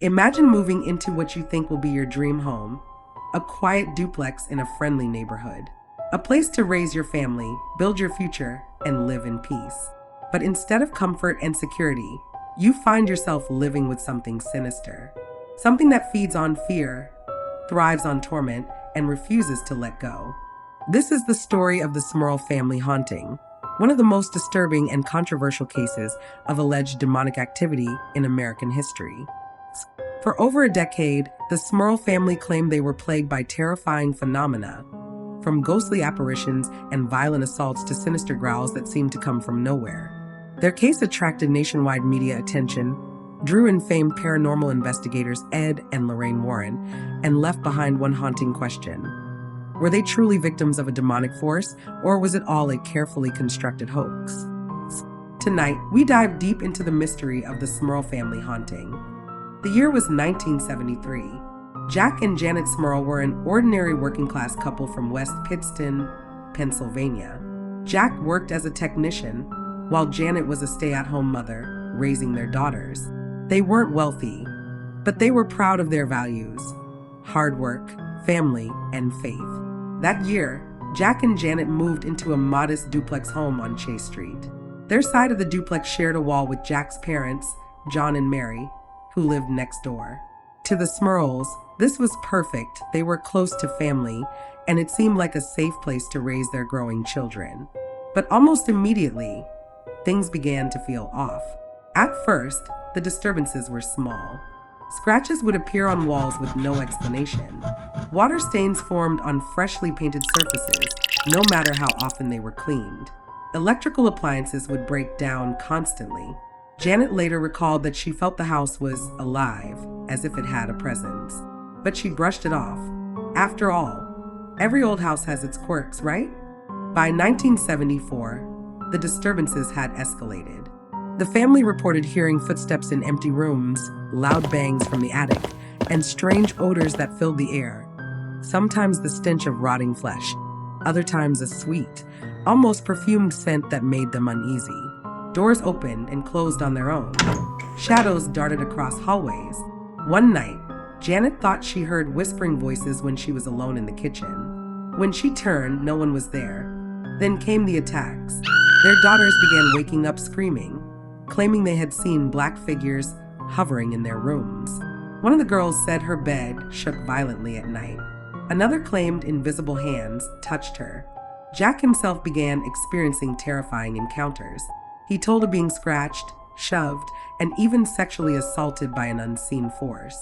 Imagine moving into what you think will be your dream home, a quiet duplex in a friendly neighborhood, a place to raise your family, build your future, and live in peace. But instead of comfort and security, you find yourself living with something sinister, something that feeds on fear, thrives on torment, and refuses to let go. This is the story of the Smurl Family Haunting, one of the most disturbing and controversial cases of alleged demonic activity in American history. For over a decade, the Smurl family claimed they were plagued by terrifying phenomena, from ghostly apparitions and violent assaults to sinister growls that seemed to come from nowhere. Their case attracted nationwide media attention, drew in famed paranormal investigators Ed and Lorraine Warren, and left behind one haunting question. Were they truly victims of a demonic force, or was it all a carefully constructed hoax? Tonight, we dive deep into the mystery of the Smurl family haunting. The year was 1973. Jack and Janet Smurl were an ordinary working-class couple from West Pittston, Pennsylvania. Jack worked as a technician, while Janet was a stay-at-home mother, raising their daughters. They weren't wealthy, but they were proud of their values: hard work, family, and faith. That year, Jack and Janet moved into a modest duplex home on Chase Street. Their side of the duplex shared a wall with Jack's parents, John and Mary, who lived next door. To the Smurls, this was perfect. They were close to family, and it seemed like a safe place to raise their growing children. But almost immediately, things began to feel off. At first, the disturbances were small. Scratches would appear on walls with no explanation. Water stains formed on freshly painted surfaces, no matter how often they were cleaned. Electrical appliances would break down constantly. Janet later recalled that she felt the house was alive, as if it had a presence. But she brushed it off. After all, every old house has its quirks, right? By 1974, the disturbances had escalated. The family reported hearing footsteps in empty rooms, loud bangs from the attic, and strange odors that filled the air. Sometimes the stench of rotting flesh, other times a sweet, almost perfumed scent that made them uneasy. Doors opened and closed on their own. Shadows darted across hallways. One night, Janet thought she heard whispering voices when she was alone in the kitchen. When she turned, no one was there. Then came the attacks. Their daughters began waking up screaming, claiming they had seen black figures hovering in their rooms. One of the girls said her bed shook violently at night. Another claimed invisible hands touched her. Jack himself began experiencing terrifying encounters. He told of being scratched, shoved, and even sexually assaulted by an unseen force.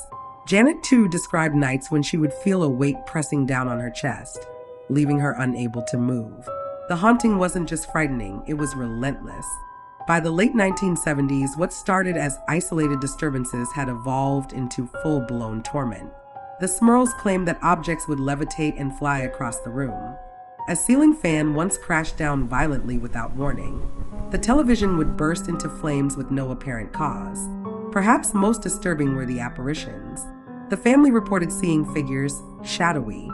Janet, too, described nights when she would feel a weight pressing down on her chest, leaving her unable to move. The haunting wasn't just frightening, it was relentless. By the late 1970s, what started as isolated disturbances had evolved into full-blown torment. The Smurls claimed that objects would levitate and fly across the room. A ceiling fan once crashed down violently without warning. The television would burst into flames with no apparent cause. Perhaps most disturbing were the apparitions. The family reported seeing figures, shadowy,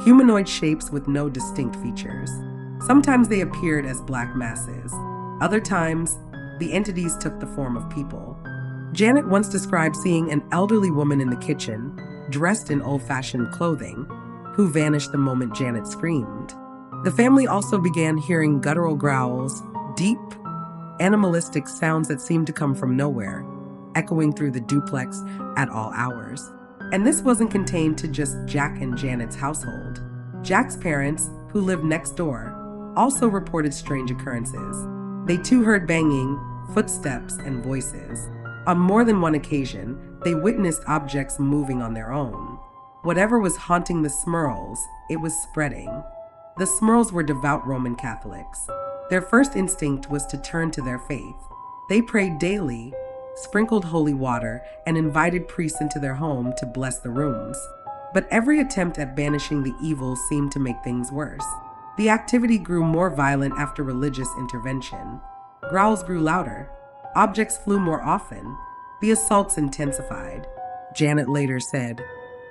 humanoid shapes with no distinct features. Sometimes they appeared as black masses. Other times, the entities took the form of people. Janet once described seeing an elderly woman in the kitchen, dressed in old-fashioned clothing, who vanished the moment Janet screamed. The family also began hearing guttural growls, deep, animalistic sounds that seemed to come from nowhere, echoing through the duplex at all hours. And this wasn't contained to just Jack and Janet's household. Jack's parents, who lived next door, also reported strange occurrences. They too heard banging, footsteps, and voices. On more than one occasion, they witnessed objects moving on their own. Whatever was haunting the Smurls, it was spreading. The Smurls were devout Roman Catholics. Their first instinct was to turn to their faith. They prayed daily, sprinkled holy water, and invited priests into their home to bless the rooms. But every attempt at banishing the evil seemed to make things worse. The activity grew more violent after religious intervention. Growls grew louder. Objects flew more often. The assaults intensified. Janet later said,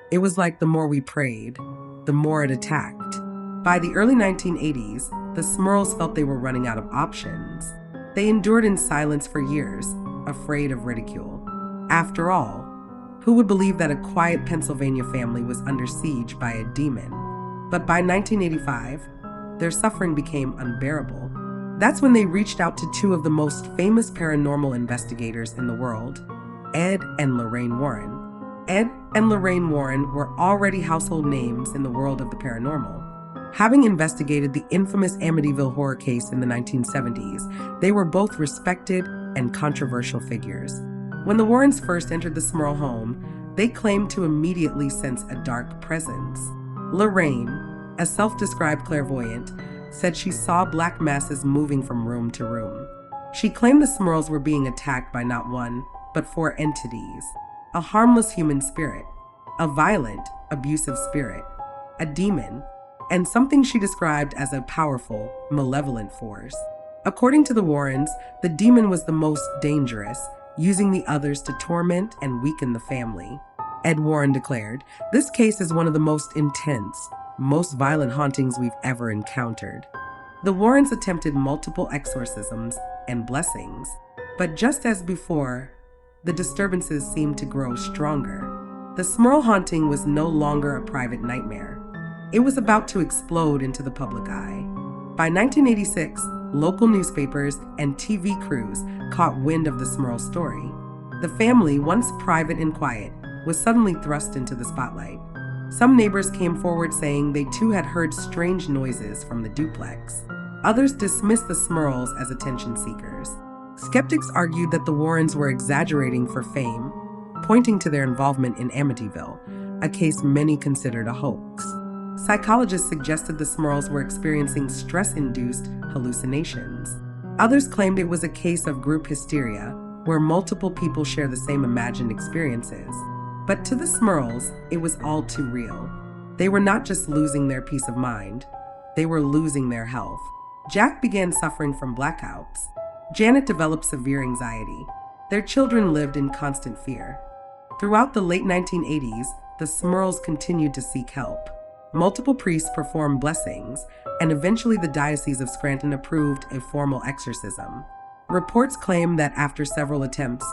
"It was like the more we prayed, the more it attacked." By the early 1980s, the Smurls felt they were running out of options. They endured in silence for years, afraid of ridicule. After all, Who would believe that a quiet Pennsylvania family was under siege by a demon? But by 1985, their suffering became unbearable. That's when they reached out to two of the most famous paranormal investigators in the world, Ed and Lorraine Warren. Ed and Lorraine Warren were already household names in the world of the paranormal. Having investigated the infamous Amityville horror case in the 1970s, they were both respected and controversial figures. When the Warrens first entered the Smurl home, they claimed to immediately sense a dark presence. Lorraine, a self-described clairvoyant, said she saw black masses moving from room to room. She claimed the Smurls were being attacked by not one, but four entities: a harmless human spirit, a violent, abusive spirit, a demon, and something she described as a powerful, malevolent force. According to the Warrens, the demon was the most dangerous, using the others to torment and weaken the family. Ed Warren declared, "This case is one of the most intense, most violent hauntings we've ever encountered." The Warrens attempted multiple exorcisms and blessings, but just as before, the disturbances seemed to grow stronger. The Smurl haunting was no longer a private nightmare. It was about to explode into the public eye. By 1986, local newspapers and TV crews caught wind of the Smurl story. The family, once private and quiet, was suddenly thrust into the spotlight. Some neighbors came forward saying they too had heard strange noises from the duplex. Others dismissed the Smurls as attention seekers. Skeptics argued that the Warrens were exaggerating for fame, pointing to their involvement in Amityville, a case many considered a hoax. Psychologists suggested the Smurls were experiencing stress-induced hallucinations. Others claimed it was a case of group hysteria, where multiple people share the same imagined experiences. But to the Smurls, it was all too real. They were not just losing their peace of mind, they were losing their health. Jack began suffering from blackouts. Janet developed severe anxiety. Their children lived in constant fear. Throughout the late 1980s, the Smurls continued to seek help. Multiple priests performed blessings, and eventually the Diocese of Scranton approved a formal exorcism. Reports claim that after several attempts,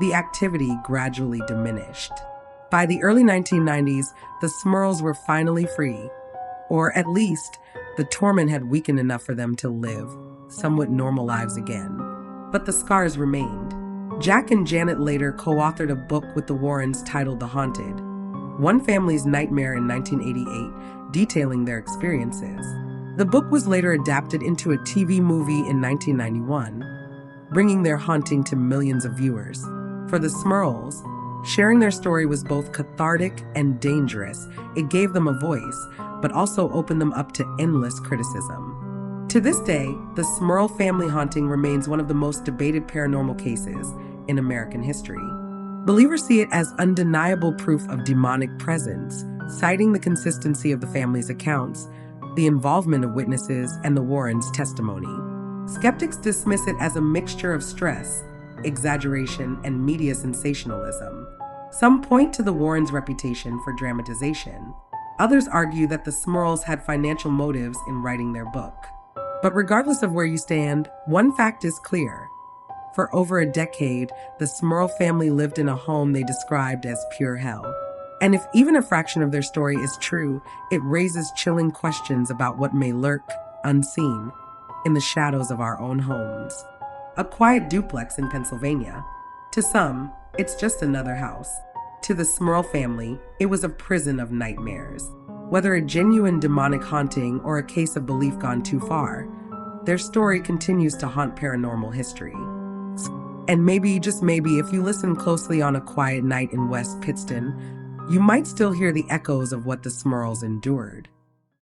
the activity gradually diminished. By the early 1990s, the Smurls were finally free, or at least the torment had weakened enough for them to live somewhat normal lives again. But the scars remained. Jack and Janet later co-authored a book with the Warrens titled The Haunted, One Family's Nightmare in 1988, detailing their experiences. The book was later adapted into a TV movie in 1991, bringing their haunting to millions of viewers. For the Smurls, sharing their story was both cathartic and dangerous. It gave them a voice, but also opened them up to endless criticism. To this day, the Smurl family haunting remains one of the most debated paranormal cases in American history. Believers see it as undeniable proof of demonic presence, citing the consistency of the family's accounts, the involvement of witnesses, and the Warrens' testimony. Skeptics dismiss it as a mixture of stress, exaggeration, and media sensationalism. Some point to the Warrens' reputation for dramatization. Others argue that the Smurls had financial motives in writing their book. But regardless of where you stand, one fact is clear. For over a decade, the Smurl family lived in a home they described as pure hell. And if even a fraction of their story is true, it raises chilling questions about what may lurk, unseen, in the shadows of our own homes. A quiet duplex in Pennsylvania. To some, it's just another house. To the Smurl family, it was a prison of nightmares. Whether a genuine demonic haunting or a case of belief gone too far, their story continues to haunt paranormal history. And maybe, just maybe, if you listen closely on a quiet night in West Pittston, you might still hear the echoes of what the Smurls endured.